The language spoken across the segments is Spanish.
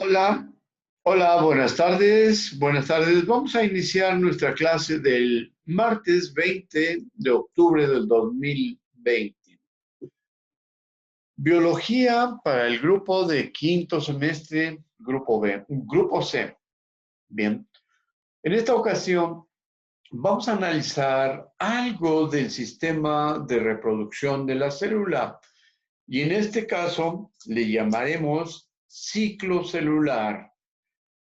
Hola, hola, buenas tardes. Buenas tardes. Vamos a iniciar nuestra clase del martes 20 de octubre del 2020. Biología para el grupo de quinto semestre, grupo B, grupo C. Bien, en esta ocasión vamos a analizar algo del sistema de reproducción de la célula y en este caso le llamaremos ciclo celular.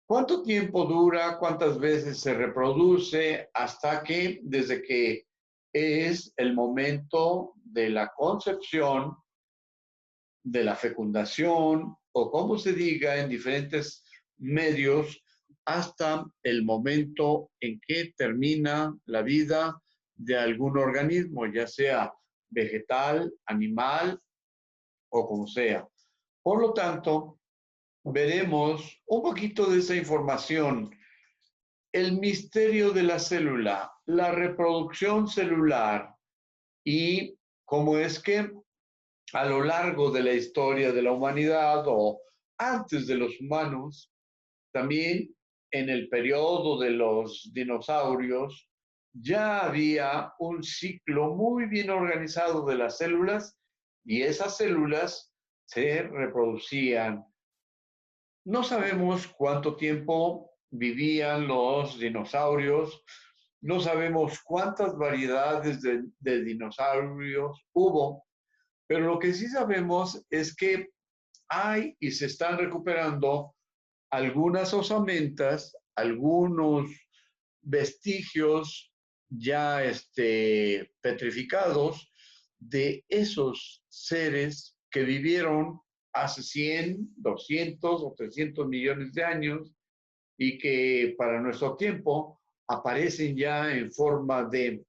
¿Cuánto tiempo dura? ¿Cuántas veces se reproduce? Hasta que, desde que es el momento de la concepción, de la fecundación, o como se diga en diferentes medios, hasta el momento en que termina la vida de algún organismo, ya sea vegetal, animal o como sea. Por lo tanto, veremos un poquito de esa información. El misterio de la célula, la reproducción celular y cómo es que a lo largo de la historia de la humanidad o antes de los humanos, también en el periodo de los dinosaurios, ya había un ciclo muy bien organizado de las células y esas células se reproducían. No sabemos cuánto tiempo vivían los dinosaurios, no sabemos cuántas variedades de dinosaurios hubo, pero lo que sí sabemos es que hay y se están recuperando algunas osamentas, algunos vestigios ya petrificados de esos seres que vivieron hace 100, 200 o 300 millones de años y que para nuestro tiempo aparecen ya en forma de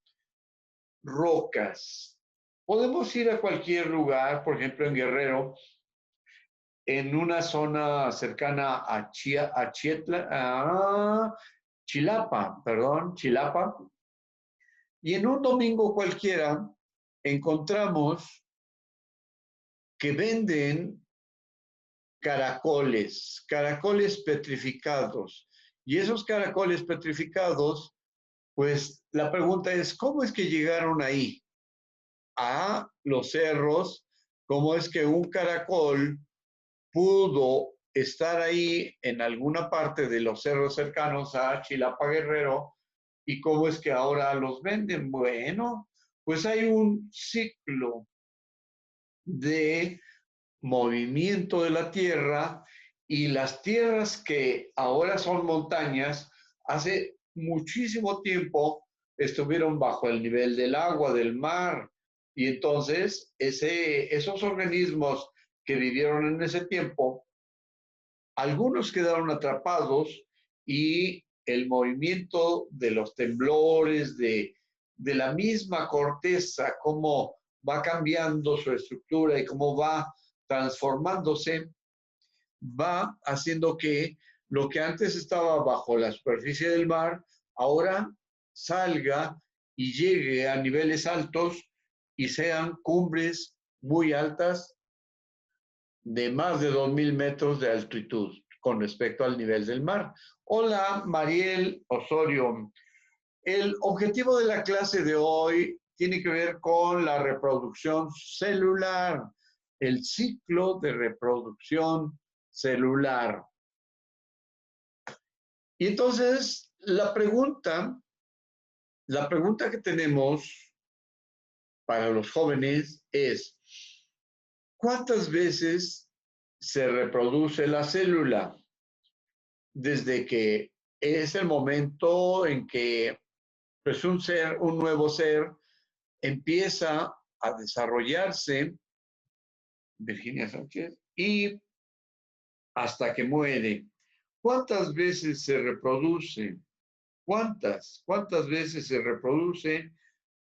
rocas. Podemos ir a cualquier lugar, por ejemplo en Guerrero, en una zona cercana a, Chilapa, perdón, Chilapa, y en un domingo cualquiera encontramos que venden caracoles, caracoles petrificados. Y esos caracoles petrificados, pues la pregunta es, ¿cómo es que llegaron ahí? A los cerros, ¿cómo es que un caracol pudo estar ahí en alguna parte de los cerros cercanos a Chilapa Guerrero y cómo es que ahora los venden? Bueno, pues hay un ciclo de movimiento de la tierra y las tierras que ahora son montañas, hace muchísimo tiempo estuvieron bajo el nivel del agua, del mar, y entonces esos organismos que vivieron en ese tiempo, algunos quedaron atrapados y el movimiento de los temblores, de la misma corteza, cómo va cambiando su estructura y cómo va transformándose, va haciendo que lo que antes estaba bajo la superficie del mar, ahora salga y llegue a niveles altos y sean cumbres muy altas de más de 2000 metros de altitud con respecto al nivel del mar. Hola, Mariel Osorio. El objetivo de la clase de hoy tiene que ver con la reproducción celular, el ciclo de reproducción celular. Y entonces la pregunta que tenemos para los jóvenes es, ¿cuántas veces se reproduce la célula? Desde que es el momento en que pues un nuevo ser, empieza a desarrollarse, Virginia Sánchez, y hasta que muere. ¿Cuántas veces se reproduce? ¿Cuántas veces se reproduce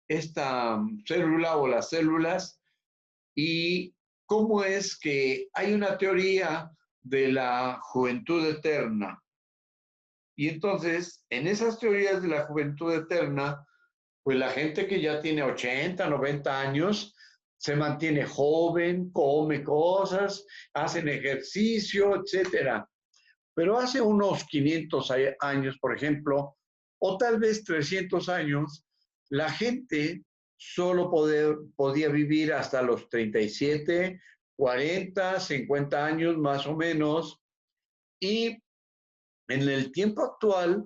esta célula o las células? ¿Y cómo es que hay una teoría de la juventud eterna? Y entonces, en esas teorías de la juventud eterna, pues la gente que ya tiene 80, 90 años, se mantiene joven, come cosas, hacen ejercicio, etcétera. Pero hace unos 500 años, por ejemplo, o tal vez 300 años, la gente solo podía vivir hasta los 37, 40, 50 años más o menos. Y en el tiempo actual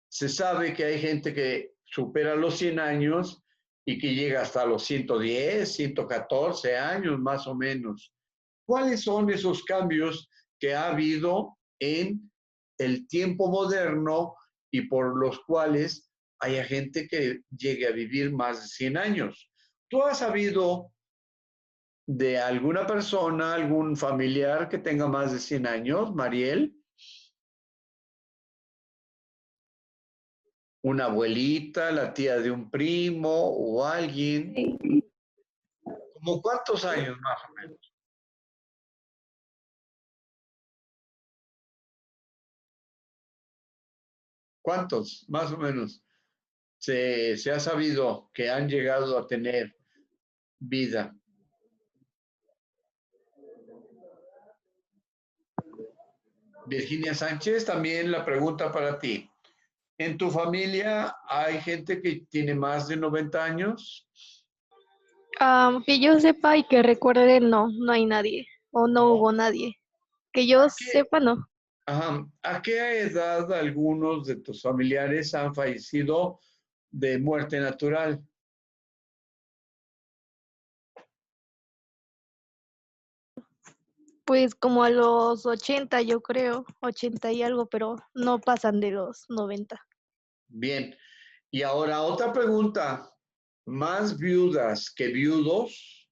se sabe que hay gente que supera los 100 años y que llega hasta los 110, 114 años más o menos. ¿Cuáles son esos cambios que ha habido en el tiempo moderno y por los cuales haya gente que llegue a vivir más de 100 años? ¿Tú has sabido de alguna persona, algún familiar que tenga más de 100 años, Mariel? ¿Una abuelita, la tía de un primo o alguien? Sí. ¿Cómo cuántos años más o menos? ¿Cuántos más o menos se ha sabido que han llegado a tener vida? Virginia Sánchez, también la pregunta para ti. ¿En tu familia hay gente que tiene más de 90 años? Que yo sepa y que recuerde, no, no hay nadie, o no No. hubo nadie. Que yo ¿A qué, sepa, no. ¿A qué edad algunos de tus familiares han fallecido de muerte natural? Pues como a los 80, yo creo, 80 y algo, pero no pasan de los 90. Bien. Y ahora otra pregunta. ¿Más viudas que viudos?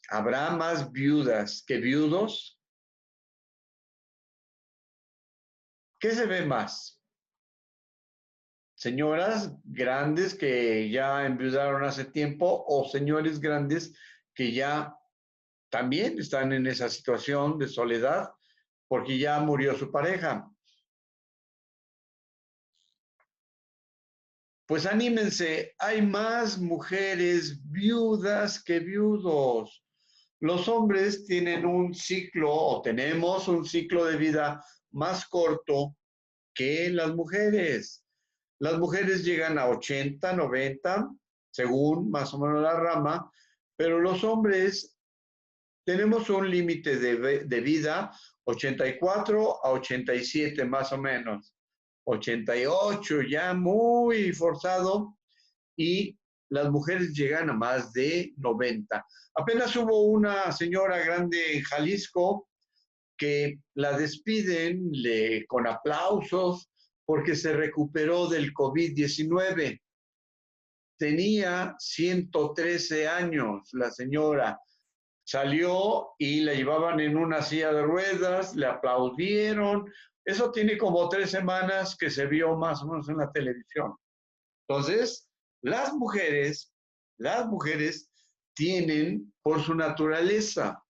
¿Habrá más viudas que viudos? ¿Qué se ve más? ¿Señoras grandes que ya enviudaron hace tiempo o señores grandes que ya también están en esa situación de soledad porque ya murió su pareja? Pues anímense, hay más mujeres viudas que viudos. Los hombres tienen un ciclo o tenemos un ciclo de vida más corto que las mujeres. Las mujeres llegan a 80, 90, según más o menos la rama, pero los hombres tenemos un límite de vida 84 a 87 más o menos. 88 ya muy forzado y las mujeres llegan a más de 90. Apenas hubo una señora grande en Jalisco que la despiden con aplausos porque se recuperó del COVID-19. Tenía 113 años la señora. Salió y la llevaban en una silla de ruedas, le aplaudieron. Eso tiene como 3 semanas que se vio más o menos en la televisión. Entonces, las mujeres tienen por su naturaleza,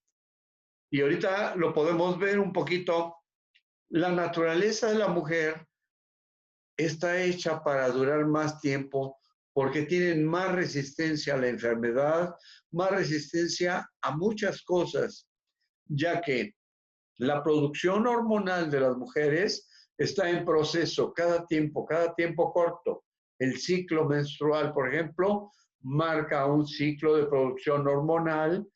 y ahorita lo podemos ver un poquito, la naturaleza de la mujer está hecha para durar más tiempo porque tienen más resistencia a la enfermedad, más resistencia a muchas cosas, ya que la producción hormonal de las mujeres está en proceso cada tiempo corto. El ciclo menstrual, por ejemplo, marca un ciclo de producción hormonal,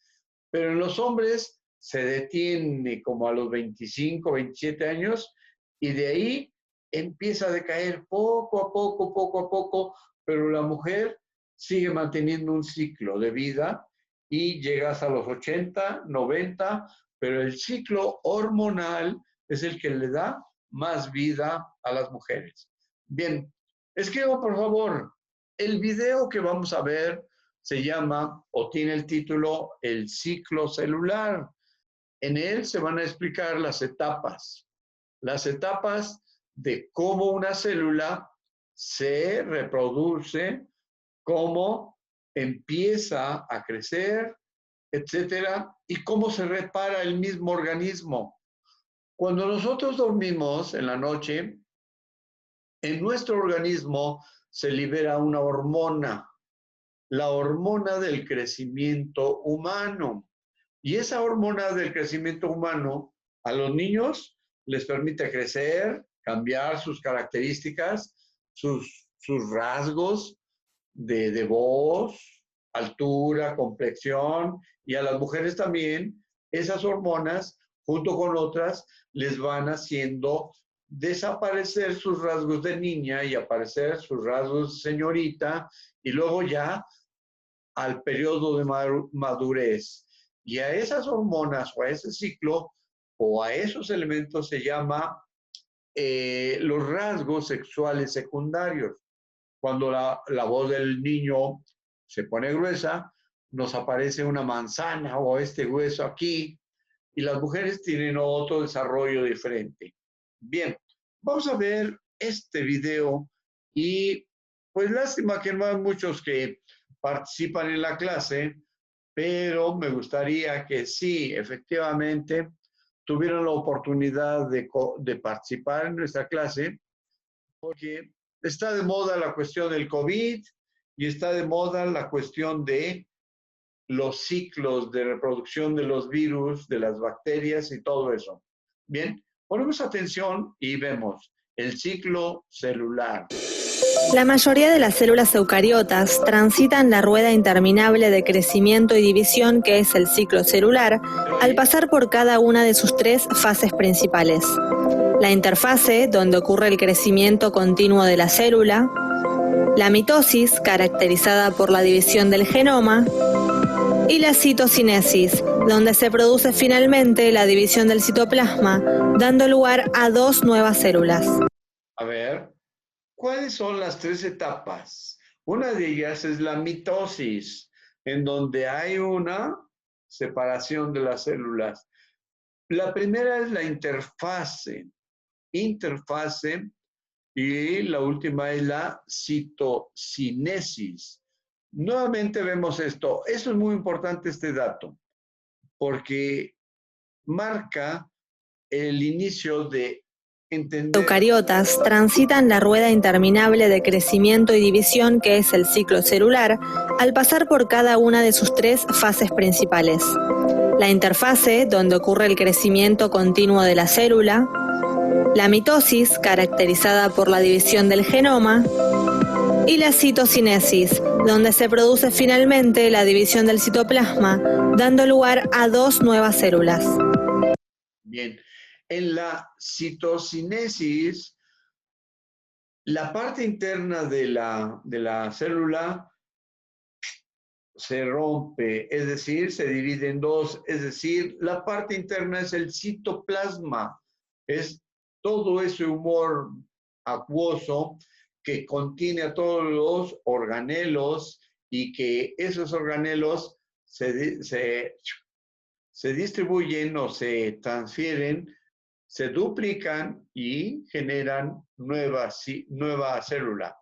pero en los hombres se detiene como a los 25, 27 años y de ahí empieza a decaer poco a poco, pero la mujer sigue manteniendo un ciclo de vida y llegas a los 80, 90, pero el ciclo hormonal es el que le da más vida a las mujeres. Bien, escriba por favor, el video que vamos a ver se llama o tiene el título El ciclo celular. En él se van a explicar las etapas de cómo una célula se reproduce, cómo empieza a crecer, etcétera, y cómo se repara el mismo organismo. Cuando nosotros dormimos en la noche, en nuestro organismo se libera una hormona, la hormona del crecimiento humano. Y esa hormona del crecimiento humano a los niños les permite crecer, cambiar sus características, sus rasgos de voz, altura, complexión, y a las mujeres también, esas hormonas, junto con otras, les van haciendo desaparecer sus rasgos de niña y aparecer sus rasgos de señorita, y luego ya al periodo de madurez. Y a esas hormonas o a ese ciclo o a esos elementos se llama los rasgos sexuales secundarios. Cuando la voz del niño se pone gruesa, nos aparece una manzana o este hueso aquí, y las mujeres tienen otro desarrollo diferente. Bien, vamos a ver este video y pues lástima que no hay muchos que participan en la clase, pero me gustaría que sí, efectivamente, tuvieran la oportunidad de participar en nuestra clase, porque está de moda la cuestión del COVID y está de moda la cuestión de los ciclos de reproducción de los virus, de las bacterias y todo eso. Bien, ponemos atención y vemos el ciclo celular. La mayoría de las células eucariotas transitan la rueda interminable de crecimiento y división que es el ciclo celular, al pasar por cada una de sus 3 fases principales. La interfase, donde ocurre el crecimiento continuo de la célula, la mitosis, caracterizada por la división del genoma, y la citocinesis, donde se produce finalmente la división del citoplasma, dando lugar a 2 nuevas células. A ver, ¿cuáles son las 3 etapas? Una de ellas es la mitosis, en donde hay una separación de las células. La primera es la interfase, y la última es la citocinesis. Nuevamente vemos esto. Eso es muy importante, este dato, porque marca el inicio de entender. Eucariotas transitan la rueda interminable de crecimiento y división que es el ciclo celular, al pasar por cada una de sus 3 fases principales. La interfase, donde ocurre el crecimiento continuo de la célula, la mitosis, caracterizada por la división del genoma, y la citocinesis, donde se produce finalmente la división del citoplasma, dando lugar a 2 nuevas células. Bien, en la citocinesis, la parte interna de la célula se rompe, es decir, se divide en 2, es decir, la parte interna es el citoplasma, es todo ese humor acuoso que contiene a todos los organelos y que esos organelos se distribuyen o se transfieren, se duplican y generan nueva célula.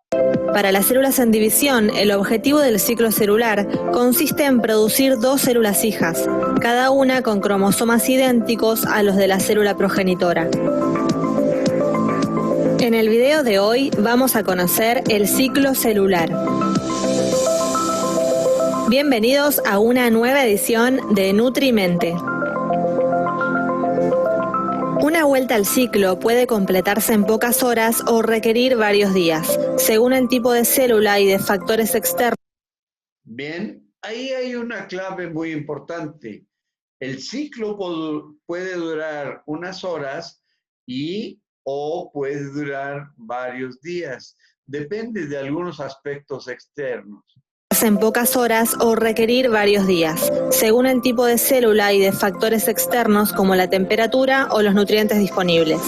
Para las células en división, el objetivo del ciclo celular consiste en producir 2 células hijas, cada una con cromosomas idénticos a los de la célula progenitora. En el video de hoy vamos a conocer el ciclo celular. Bienvenidos a una nueva edición de Nutrimente. Una vuelta al ciclo puede completarse en pocas horas o requerir varios días, según el tipo de célula y de factores externos. Bien, ahí hay una clave muy importante. El ciclo puede durar unas horas o puede durar varios días. Depende de algunos aspectos externos. En pocas horas o requerir varios días, según el tipo de célula y de factores externos como la temperatura o los nutrientes disponibles.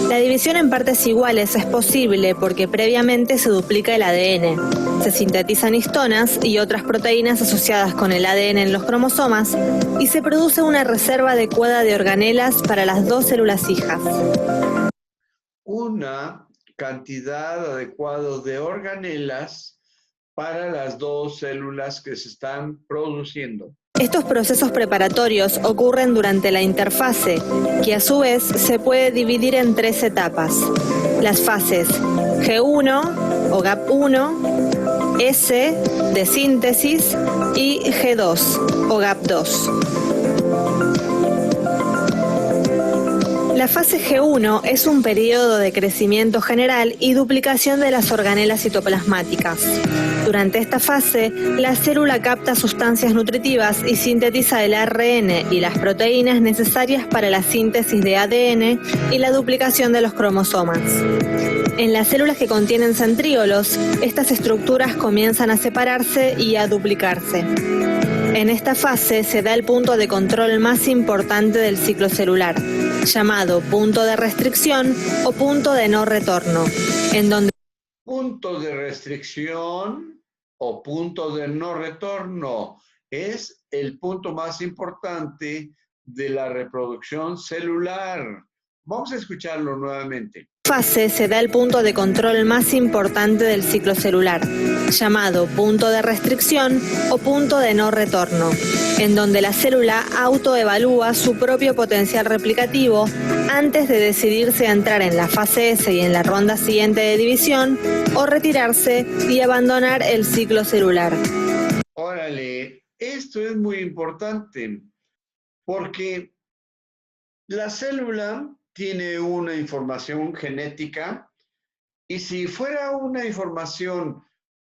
La división en partes iguales es posible porque previamente se duplica el ADN, se sintetizan histonas y otras proteínas asociadas con el ADN en los cromosomas y se produce una reserva adecuada de organelas para las 2 células hijas. Una cantidad adecuada de organelas para las 2 células que se están produciendo. Estos procesos preparatorios ocurren durante la interfase, que a su vez se puede dividir en 3 etapas. Las fases G1 o GAP1, S de síntesis y G2 o GAP2. La fase G1 es un periodo de crecimiento general y duplicación de las organelas citoplasmáticas. Durante esta fase, la célula capta sustancias nutritivas y sintetiza el ARN y las proteínas necesarias para la síntesis de ADN y la duplicación de los cromosomas. En las células que contienen centríolos, estas estructuras comienzan a separarse y a duplicarse. En esta fase se da el punto de control más importante del ciclo celular, llamado punto de restricción o punto de no retorno, en donde... Punto de restricción o punto de no retorno es el punto más importante de la reproducción celular. Vamos a escucharlo nuevamente. Fase se da el punto de control más importante del ciclo celular, llamado punto de restricción o punto de no retorno, en donde la célula autoevalúa su propio potencial replicativo antes de decidirse a entrar en la fase S y en la ronda siguiente de división, o retirarse y abandonar el ciclo celular. Órale, esto es muy importante, porque la célula tiene una información genética, y si fuera una información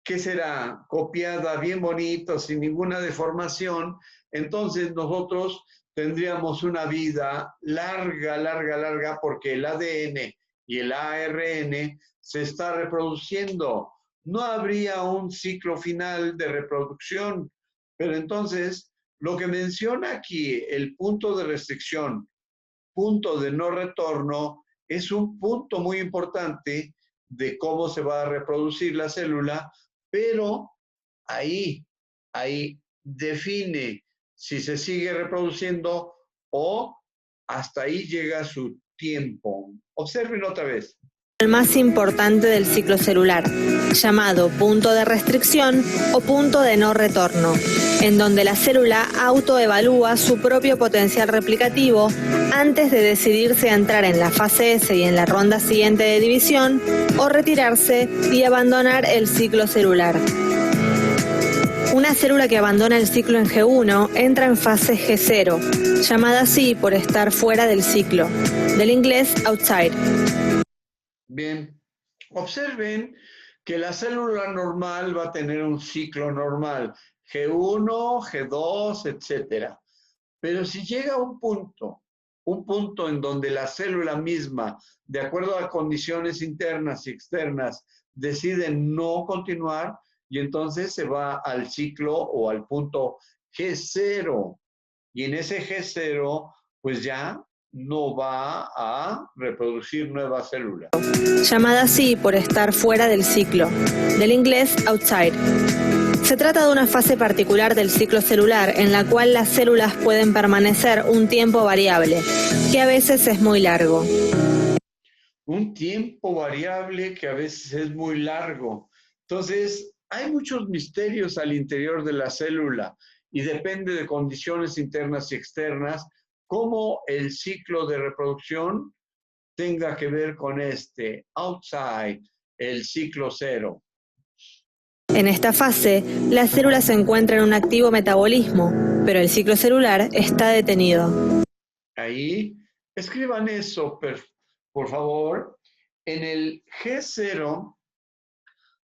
que será copiada bien bonito, sin ninguna deformación, entonces nosotros tendríamos una vida larga, porque el ADN y el ARN se está reproduciendo. No habría un ciclo final de reproducción, pero entonces lo que menciona aquí, el punto de restricción, punto de no retorno, es un punto muy importante de cómo se va a reproducir la célula, pero ahí define si se sigue reproduciendo o hasta ahí llega su tiempo. Observen otra vez. El más importante del ciclo celular, llamado punto de restricción o punto de no retorno, en donde la célula autoevalúa su propio potencial replicativo antes de decidirse a entrar en la fase S y en la ronda siguiente de división, o retirarse y abandonar el ciclo celular. Una célula que abandona el ciclo en G1 entra en fase G0, llamada así por estar fuera del ciclo, del inglés outside. Bien, observen que la célula normal va a tener un ciclo normal, G1, G2, etcétera. Pero si llega un punto en donde la célula misma, de acuerdo a condiciones internas y externas, decide no continuar, y entonces se va al ciclo o al punto G0. Y en ese G0, pues ya no va a reproducir nuevas células. Llamada así por estar fuera del ciclo, del inglés outside. Se trata de una fase particular del ciclo celular en la cual las células pueden permanecer un tiempo variable, que a veces es muy largo. Un tiempo variable que a veces es muy largo. Entonces, hay muchos misterios al interior de la célula y depende de condiciones internas y externas cómo el ciclo de reproducción tenga que ver con este outside, el ciclo cero. En esta fase, la célula se encuentra en un activo metabolismo, pero el ciclo celular está detenido. Ahí, escriban eso, por favor. En el G0,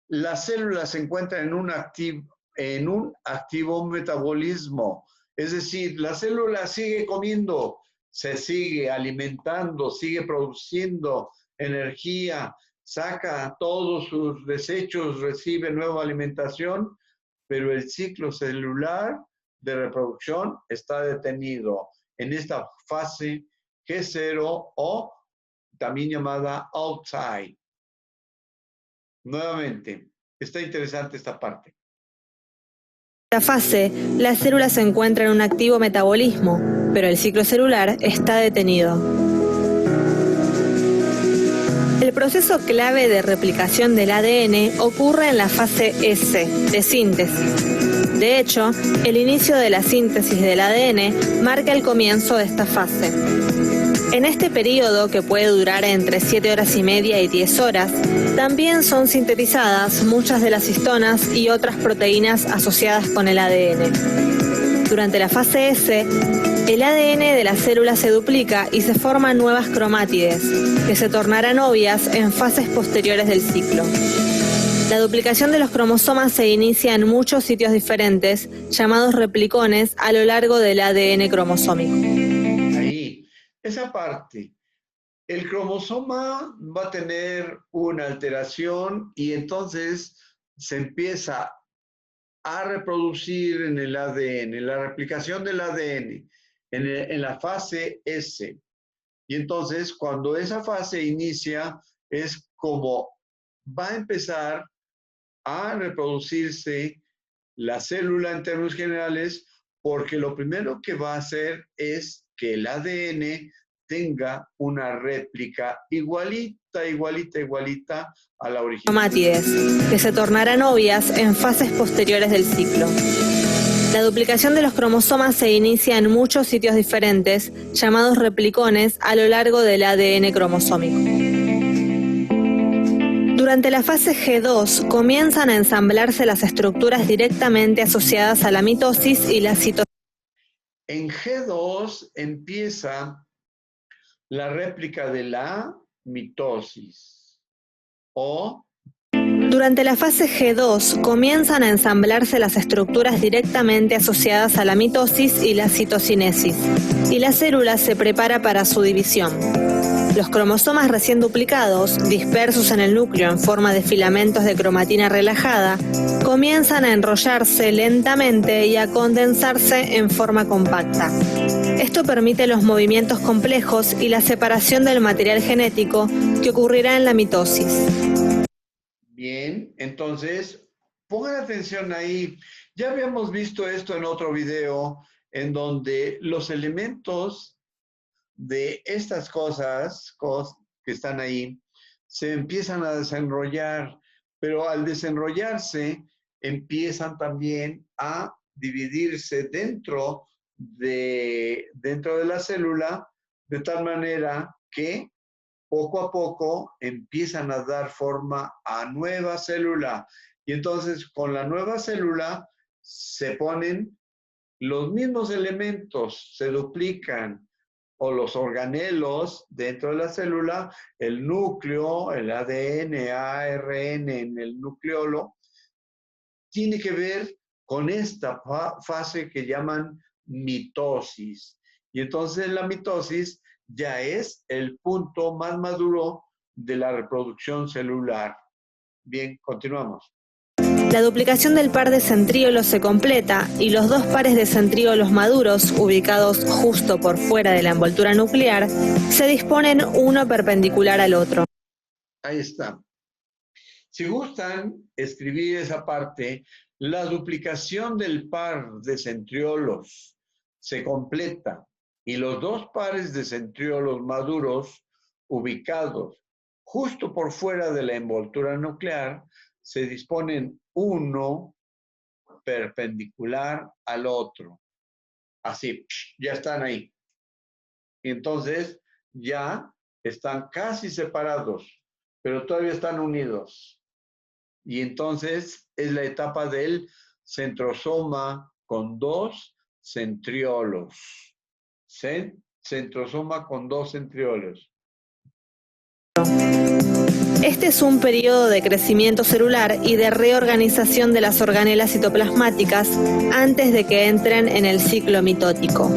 la célula se encuentra en un activo metabolismo. Es decir, la célula sigue comiendo, se sigue alimentando, sigue produciendo energía, saca todos sus desechos, recibe nueva alimentación, pero el ciclo celular de reproducción está detenido en esta fase G0 o también llamada outside. Nuevamente, está interesante esta parte. En esta fase, la célula se encuentra en un activo metabolismo, pero el ciclo celular está detenido. El proceso clave de replicación del ADN ocurre en la fase S, de síntesis. De hecho, el inicio de la síntesis del ADN marca el comienzo de esta fase. En este periodo, que puede durar entre 7 horas y media y 10 horas, también son sintetizadas muchas de las histonas y otras proteínas asociadas con el ADN. Durante la fase S, El ADN de la célula se duplica y se forman nuevas cromátides, que se tornarán obvias en fases posteriores del ciclo. La duplicación de los cromosomas se inicia en muchos sitios diferentes, llamados replicones, a lo largo del ADN cromosómico. Ahí, esa parte. El cromosoma va a tener una alteración y entonces se empieza a reproducir en el ADN, la replicación del ADN en la fase S. Y entonces cuando esa fase inicia es como va a empezar a reproducirse la célula en términos generales, porque lo primero que va a hacer es que el ADN tenga una réplica igualita a la original. Cromátides, que se tornarán obvias en fases posteriores del ciclo. La duplicación de los cromosomas se inicia en muchos sitios diferentes, llamados replicones, a lo largo del ADN cromosómico. Durante la fase G2 comienzan a ensamblarse las estructuras directamente asociadas a la mitosis y la citosina. En G2 empieza la réplica de la mitosis. Durante la fase G2 comienzan a ensamblarse las estructuras directamente asociadas a la mitosis y la citocinesis, y la célula se prepara para su división. Los cromosomas recién duplicados, dispersos en el núcleo en forma de filamentos de cromatina relajada, comienzan a enrollarse lentamente y a condensarse en forma compacta. Esto permite los movimientos complejos y la separación del material genético que ocurrirá en la mitosis. Bien, entonces, pongan atención ahí. Ya habíamos visto esto en otro video, en donde los elementos de estas cosas que están ahí se empiezan a desenrollar, pero al desenrollarse empiezan también a dividirse dentro de la célula, de tal manera que poco a poco empiezan a dar forma a nueva célula. Y entonces con la nueva célula se ponen los mismos elementos, se duplican, o los organelos dentro de la célula, el núcleo, el ADN, ARN en el nucleolo, tiene que ver con esta fase que llaman mitosis. Y entonces la mitosis ya es el punto más maduro de la reproducción celular. Bien, continuamos. La duplicación del par de centríolos se completa y los dos pares de centríolos maduros, ubicados justo por fuera de la envoltura nuclear, se disponen uno perpendicular al otro. Ahí está. Si gustan escribir esa parte, la duplicación del par de centriolos se completa y los dos pares de centriolos maduros ubicados justo por fuera de la envoltura nuclear se disponen uno perpendicular al otro. Así, ya están ahí. Y entonces ya están casi separados, pero todavía están unidos. Y entonces es la etapa del centrosoma con dos centriolos. Centrosoma con dos centriolos. Este es un periodo de crecimiento celular y de reorganización de las organelas citoplasmáticas antes de que entren en el ciclo mitótico.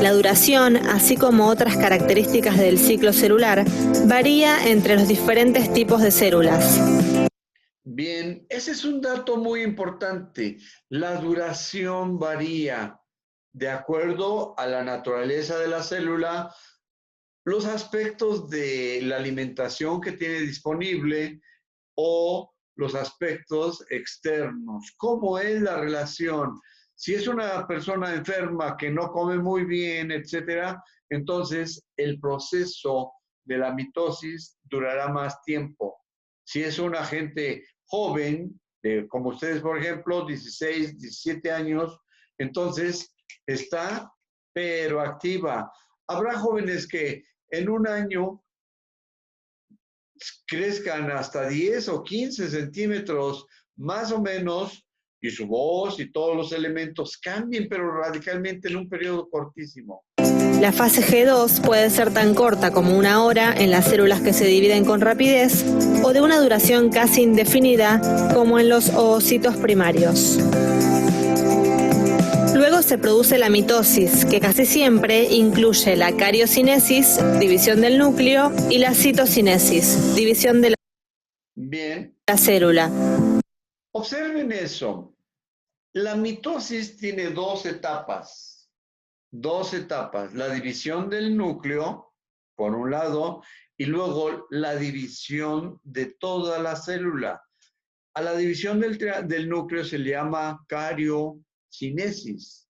La duración, así como otras características del ciclo celular, varía entre los diferentes tipos de células. Bien, ese es un dato muy importante. La duración varía de acuerdo a la naturaleza de la célula, los aspectos de la alimentación que tiene disponible o los aspectos externos. ¿Cómo es la relación? Si es una persona enferma que no come muy bien, etcétera, entonces el proceso de la mitosis durará más tiempo. Si es una gente joven, como ustedes, por ejemplo, 16, 17 años, entonces está pero activa. Habrá jóvenes que en un año crezcan hasta 10 o 15 centímetros, más o menos, y su voz y todos los elementos cambien, pero radicalmente en un periodo cortísimo. La fase G2 puede ser tan corta como 1 hora en las células que se dividen con rapidez o de una duración casi indefinida como en los oocitos primarios. Luego se produce la mitosis, que casi siempre incluye la cariocinesis, división del núcleo, y la citocinesis, división de la célula. Observen eso. La mitosis tiene dos etapas. La división del núcleo, por un lado, y luego la división de toda la célula. A la división del núcleo se le llama cariocinesis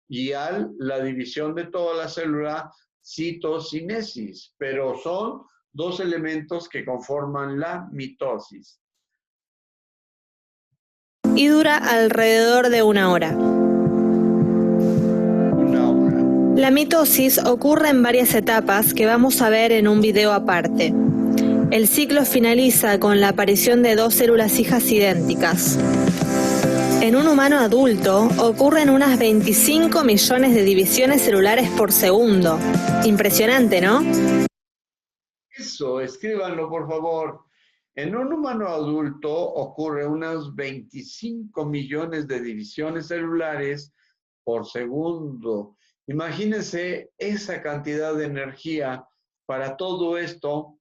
y a la división de toda la célula citocinesis, pero son dos elementos que conforman la mitosis. Y dura alrededor de 1 hora. La mitosis ocurre en varias etapas que vamos a ver en un video aparte. El ciclo finaliza con la aparición de 2 células hijas idénticas. En un humano adulto ocurren unas 25 millones de divisiones celulares por segundo. Impresionante, ¿no? Eso, escríbanlo por favor. En un humano adulto ocurre unas 25 millones de divisiones celulares por segundo. Imagínense esa cantidad de energía para todo esto.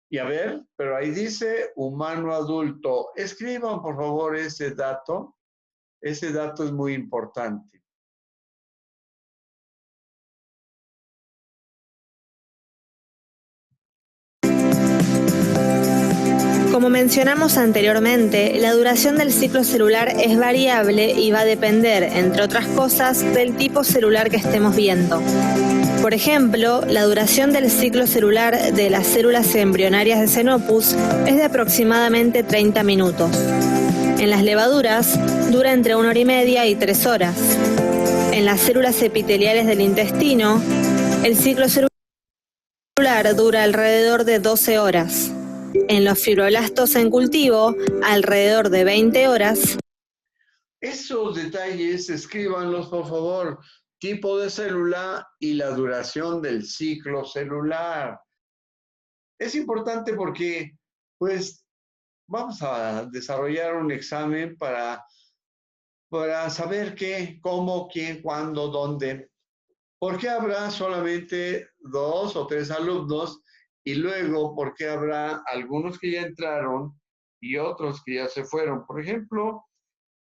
Y a ver, pero ahí dice humano adulto. Escriban por favor ese dato. Ese dato es muy importante. Como mencionamos anteriormente, la duración del ciclo celular es variable y va a depender, entre otras cosas, del tipo celular que estemos viendo. Por ejemplo, la duración del ciclo celular de las células embrionarias de Xenopus es de aproximadamente 30 minutos. En las levaduras dura entre 1 hora y media y 3 horas. En las células epiteliales del intestino, el ciclo celular dura alrededor de 12 horas. En los fibroblastos en cultivo, alrededor de 20 horas. Esos detalles, escríbanlos por favor. Tipo de célula y la duración del ciclo celular. Es importante porque, pues, vamos a desarrollar un examen para saber qué, cómo, quién, cuándo, dónde. ¿Por qué habrá solamente 2 o 3 alumnos? Y luego, ¿por qué habrá algunos que ya entraron y otros que ya se fueron? Por ejemplo,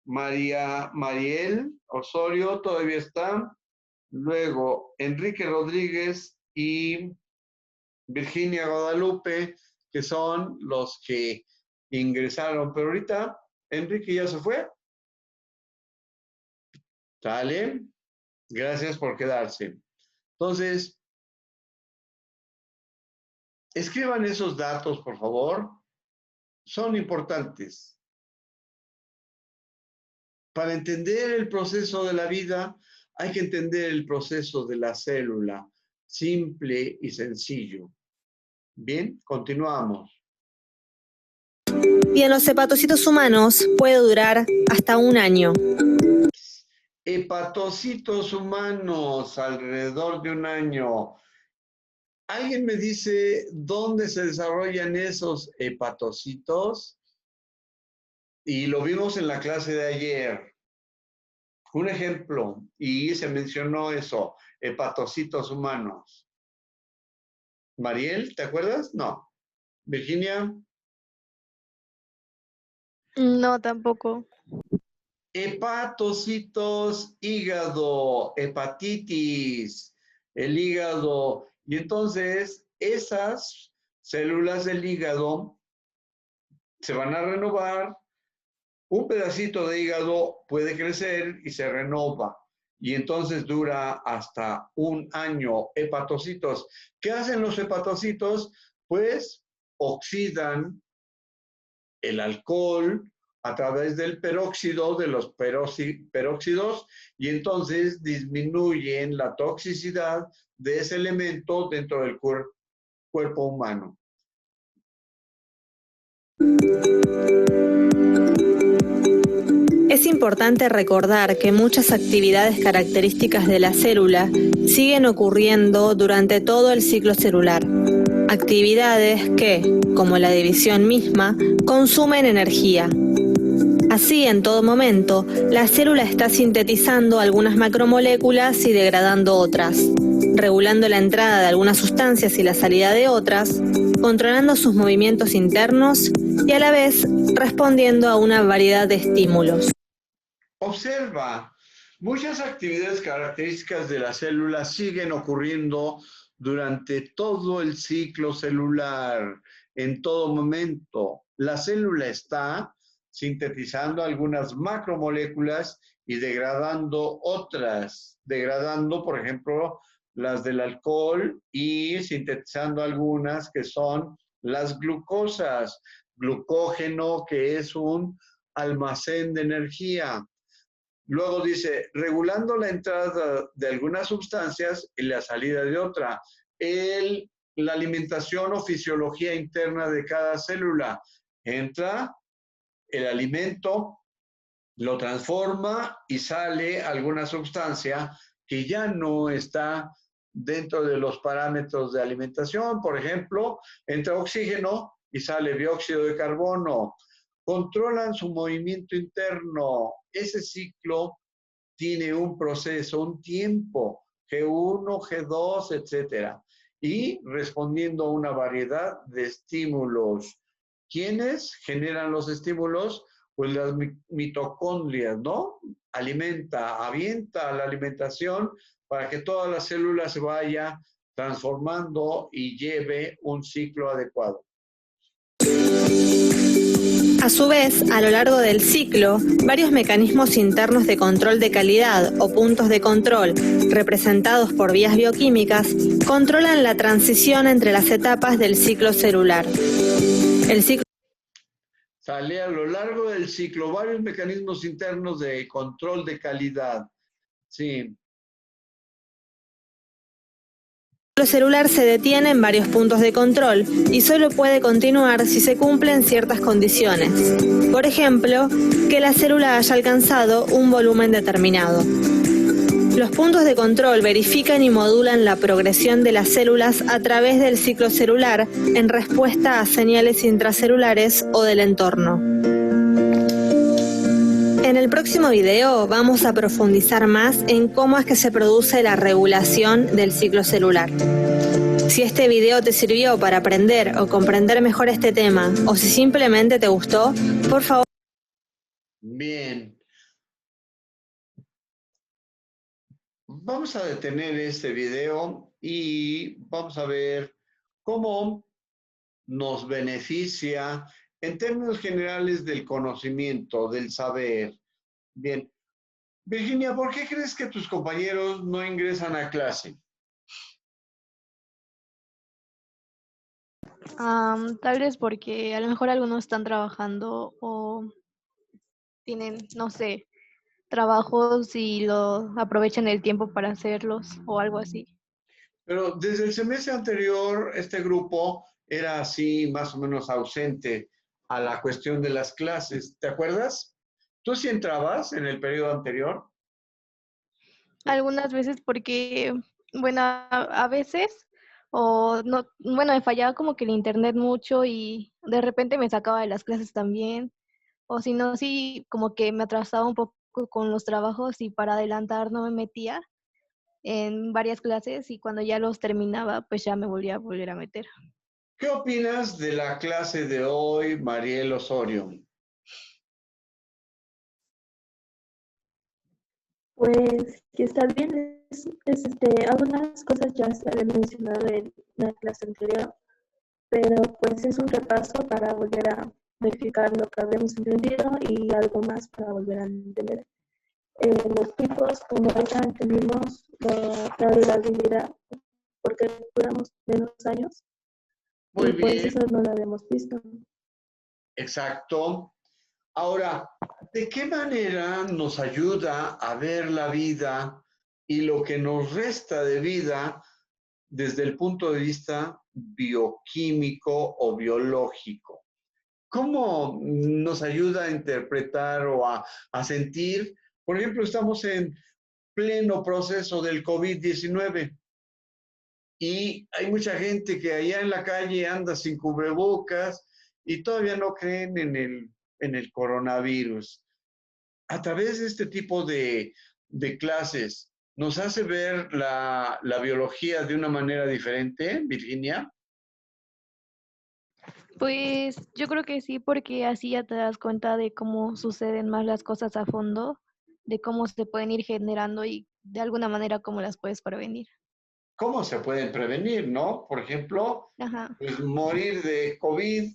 Mariel Osorio todavía está. Luego, Enrique Rodríguez y Virginia Guadalupe, que son los que ingresaron. Pero ahorita, Enrique ya se fue. ¿Sale? Gracias por quedarse. Entonces, escriban esos datos, por favor. Son importantes. Para entender el proceso de la vida, hay que entender el proceso de la célula. Simple y sencillo. Bien, continuamos. Y en los hepatocitos humanos puede durar hasta 1 año. Hepatocitos humanos, alrededor de 1 año. ¿Alguien me dice dónde se desarrollan esos hepatocitos? Y lo vimos en la clase de ayer. Un ejemplo, y se mencionó eso, hepatocitos humanos. Mariel, ¿te acuerdas? No. Virginia. No, tampoco. Hepatocitos, hígado, hepatitis, el hígado. Y entonces esas células del hígado se van a renovar. Un pedacito de hígado puede crecer y se renova. Y entonces dura hasta 1 año. Hepatocitos. ¿Qué hacen los hepatocitos? Pues oxidan el alcohol a través del peróxido, de los peróxidos, y entonces disminuyen la toxicidad de ese elemento dentro del cuerpo humano. Es importante recordar que muchas actividades características de la célula siguen ocurriendo durante todo el ciclo celular. Actividades que, como la división misma, consumen energía. Así, en todo momento, la célula está sintetizando algunas macromoléculas y degradando otras, regulando la entrada de algunas sustancias y la salida de otras, controlando sus movimientos internos y a la vez respondiendo a una variedad de estímulos. Observa, muchas actividades características de la célula siguen ocurriendo durante todo el ciclo celular, en todo momento. La célula está sintetizando algunas macromoléculas y degradando otras, degradando, por ejemplo, las del alcohol y sintetizando algunas que son las glucosas, glucógeno, que es un almacén de energía. Luego dice, regulando la entrada de algunas sustancias y la salida de otra. La alimentación o fisiología interna de cada célula. Entra el alimento, lo transforma y sale alguna sustancia que ya no está dentro de los parámetros de alimentación. Por ejemplo, entra oxígeno y sale dióxido de carbono. Controlan su movimiento interno. Ese ciclo tiene un proceso, un tiempo, G1, G2, etcétera, y respondiendo a una variedad de estímulos. ¿Quiénes generan los estímulos? Pues las mitocondrias, ¿no? Avienta la alimentación para que toda la célula se vaya transformando y lleve un ciclo adecuado. A su vez, a lo largo del ciclo, varios mecanismos internos de control de calidad o puntos de control, representados por vías bioquímicas, controlan la transición entre las etapas del ciclo celular. El ciclo Sale a lo largo del ciclo varios mecanismos internos de control de calidad. Sí. El ciclo celular se detiene en varios puntos de control y solo puede continuar si se cumplen ciertas condiciones. Por ejemplo, que la célula haya alcanzado un volumen determinado. Los puntos de control verifican y modulan la progresión de las células a través del ciclo celular en respuesta a señales intracelulares o del entorno. En el próximo video vamos a profundizar más en cómo es que se produce la regulación del ciclo celular. Si este video te sirvió para aprender o comprender mejor este tema, o si simplemente te gustó, por favor. Bien. Vamos a detener este video y vamos a ver cómo nos beneficia en términos generales del conocimiento, del saber. Bien. Virginia, ¿por qué crees que tus compañeros no ingresan a clase? Tal vez porque a lo mejor algunos están trabajando o tienen, no sé, trabajos y lo aprovechan el tiempo para hacerlos o algo así. Pero desde el semestre anterior, este grupo era así más o menos ausente a la cuestión de las clases. ¿Te acuerdas? ¿Tú sí entrabas en el periodo anterior? Algunas veces porque, bueno, a veces, o no, bueno, me fallaba como que el internet mucho y de repente me sacaba de las clases también. O si no, sí, como que me atrasaba un poco con los trabajos y para adelantar no me metía en varias clases y cuando ya los terminaba, pues ya me volvía a volver a meter. ¿Qué opinas de la clase de hoy, Mariel Osorio? Pues que está bien, algunas cosas ya se habían mencionado en la clase anterior, pero pues es un repaso para volver a verificar lo que habíamos entendido y algo más para volver a entender. Los tipos, como ya entendimos, la durabilidad, porque duramos menos años, Muy y pues bien, eso no lo habíamos visto. exacto. Ahora, ¿de qué manera nos ayuda a ver la vida y lo que nos resta de vida desde el punto de vista bioquímico o biológico? ¿Cómo nos ayuda a interpretar o a sentir? Por ejemplo, estamos en pleno proceso del COVID-19 y hay mucha gente que allá en la calle anda sin cubrebocas y todavía no creen en el coronavirus. A través de este tipo de clases, ¿nos hace ver la biología de una manera diferente, Virginia? Pues yo creo que sí, porque así ya te das cuenta de cómo suceden más las cosas a fondo, de cómo se pueden ir generando y de alguna manera cómo las puedes prevenir. ¿Cómo se pueden prevenir, no? Por ejemplo, Ajá. pues morir de COVID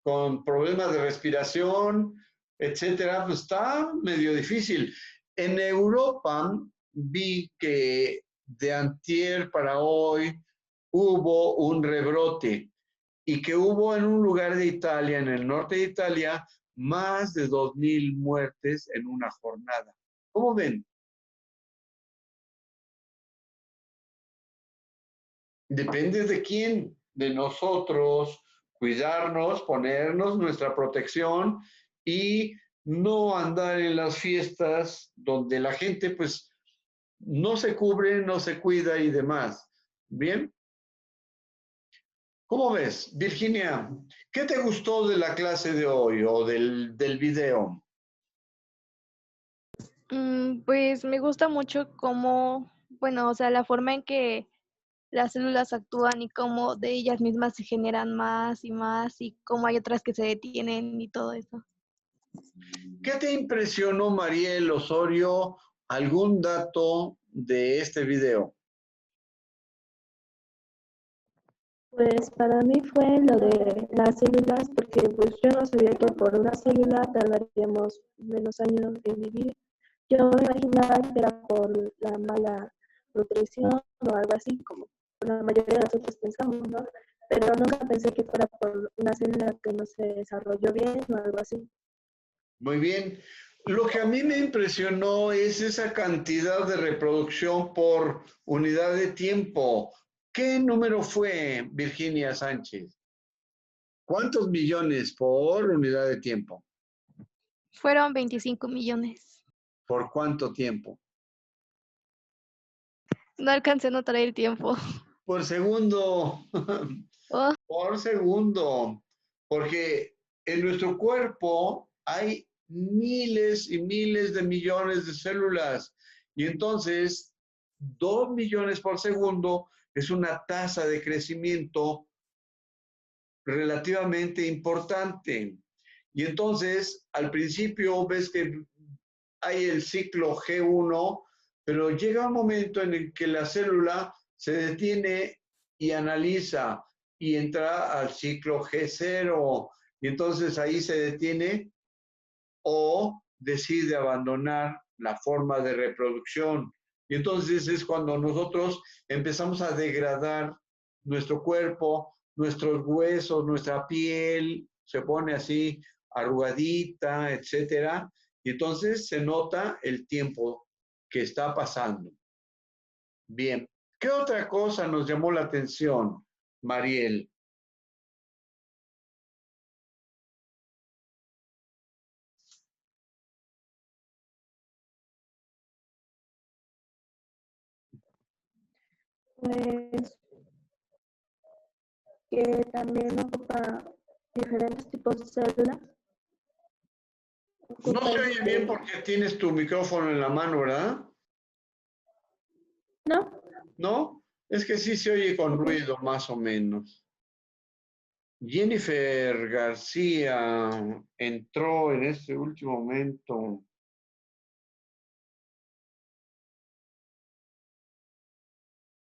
con problemas de respiración, etcétera, pues está medio difícil. En Europa vi que de antier para hoy hubo un rebrote y que hubo en un lugar de Italia, en el norte de Italia, más de 2,000 muertes en una jornada. ¿Cómo ven? Depende de quién, de nosotros, cuidarnos, ponernos nuestra protección y no andar en las fiestas donde la gente pues no se cubre, no se cuida y demás. ¿Bien? ¿Cómo ves, Virginia? ¿Qué te gustó de la clase de hoy o del video? Pues me gusta mucho cómo, bueno, o sea, la forma en que las células actúan y cómo de ellas mismas se generan más y más y cómo hay otras que se detienen y todo eso. ¿Qué te impresionó, Mariel Osorio? ¿Algún dato de este video? Pues para mí fue lo de las células, porque pues yo no sabía que por una célula tardaríamos menos años en vivir. Yo me imaginaba que era por la mala nutrición o algo así, como la mayoría de nosotros pensamos, ¿no? Pero nunca pensé que fuera por una célula que no se desarrolló bien o algo así. Muy bien. Lo que a mí me impresionó es esa cantidad de reproducción por unidad de tiempo. ¿Qué número fue, Virginia Sánchez? ¿Cuántos millones por unidad de tiempo? Fueron 25 millones. ¿Por cuánto tiempo? No alcancé a notar el tiempo. Por segundo. Oh, Por segundo. Porque en nuestro cuerpo hay miles y miles de millones de células. Y entonces, 2 millones por segundo es una tasa de crecimiento relativamente importante. Y entonces, al principio ves que hay el ciclo G1, pero llega un momento en el que la célula se detiene y analiza y entra al ciclo G0. Y entonces ahí se detiene o decide abandonar la forma de reproducción. Y entonces es cuando nosotros empezamos a degradar nuestro cuerpo, nuestros huesos, nuestra piel, se pone así arrugadita, etcétera. Y entonces se nota el tiempo que está pasando. Bien. ¿Qué otra cosa nos llamó la atención, Mariel? Pues que también ocupa diferentes tipos de células. No Ocupa se oye bien porque tienes tu micrófono en la mano, ¿verdad? ¿no? ¿No? Es que sí se oye con ruido, más o menos. Jennifer García entró en este último momento.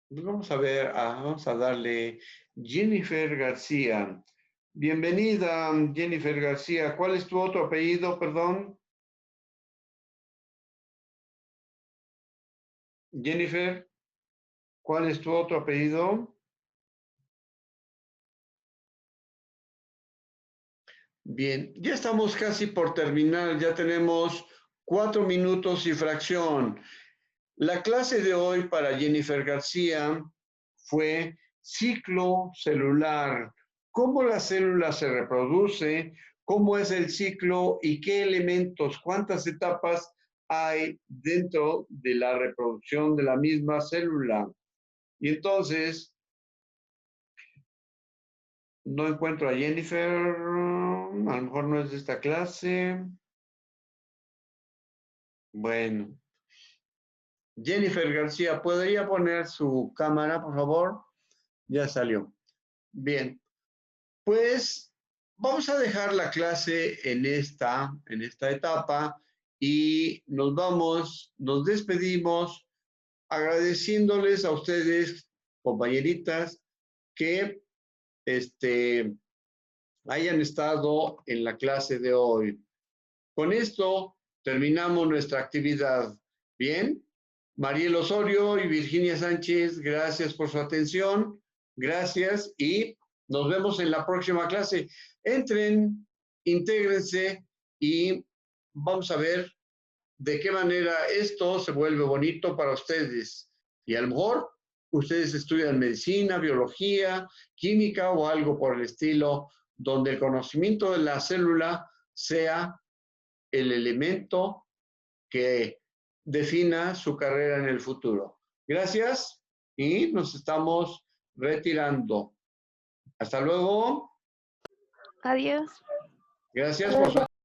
Pues vamos a ver, vamos a darle Jennifer García. Bienvenida, Jennifer García. ¿Cuál es tu otro apellido, perdón? Jennifer, ¿cuál es tu otro apellido? Bien, ya estamos casi por terminar, ya tenemos 4 minutos y fracción. La clase de hoy para Jennifer García fue ciclo celular, cómo la célula se reproduce, cómo es el ciclo y qué elementos, cuántas etapas hay dentro de la reproducción de la misma célula. Y entonces, no encuentro a Jennifer, a lo mejor no es de esta clase. Bueno. Jennifer García, ¿podría poner su cámara, por favor? Ya salió. Bien. Pues vamos a dejar la clase en esta etapa y nos despedimos agradeciéndoles a ustedes, compañeritas, que hayan estado en la clase de hoy. Con esto terminamos nuestra actividad. Bien, Mariel Osorio y Virginia Sánchez, gracias por su atención. Gracias y nos vemos en la próxima clase. Entren, intégrense y vamos a ver de qué manera esto se vuelve bonito para ustedes. Y a lo mejor ustedes estudian medicina, biología, química o algo por el estilo, donde el conocimiento de la célula sea el elemento que defina su carrera en el futuro. Gracias y nos estamos retirando. Hasta luego. Adiós. Gracias por su